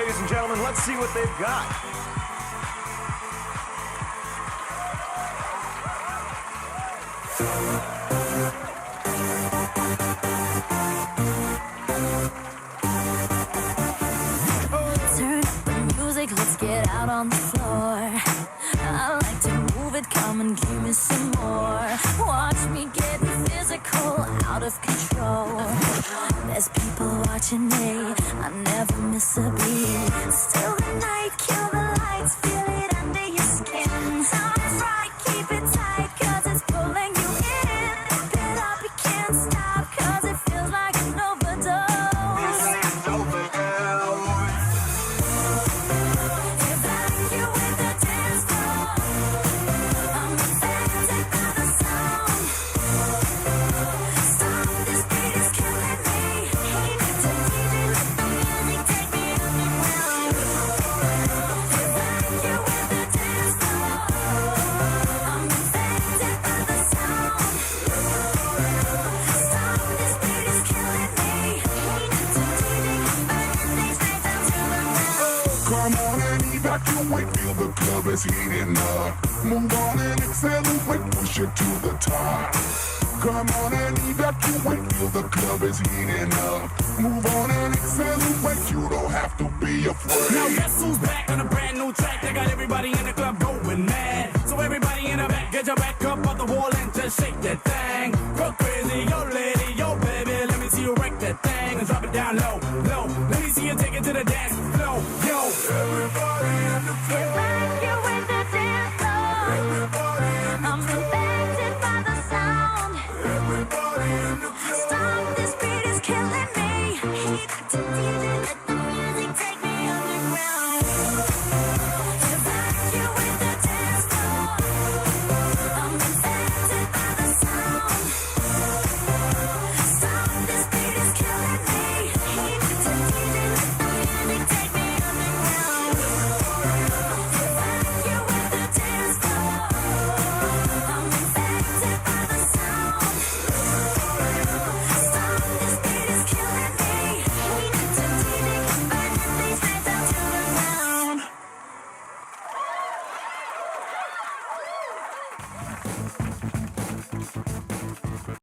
Ladies and gentlemen, let's see what they've got. Turn up the music, let's get out on the floor. I like to move it, come and give me some more. Watch me getting physical, out of control. There's people watching me, I never miss a beat. Still the night, kill the lights, feel it under your skin. Sounds right, keep it tight, cause it's pulling you in. Pump it up, you can't stop, cause it feels like an overdose. If I like you with the dance floor, I'm affected by the sound. Stop, this beat is killing me. Hate it to DJ, let the music take me underground. If I like you with the dance floor, I'm affected by the sound. Stop, this beat is killing me. Hate it to DJ, burning things straight down to the ground. Come on and evacuate, feel the club is heating up. Move on and accelerate, push it to the top. Come on and evacuate, feel the club is heating up. Move on and accelerate, you don't have to be afraid. Now guess who's back on a brand new track? They got everybody in the club going mad. So everybody in the back, get your back up off the wall and just shake that thing. Go crazy, yo lady, yo baby, let me see you wreck that thing and drop it down low, low. Let me see you take it to the dance floor, yo. Everybody in the club.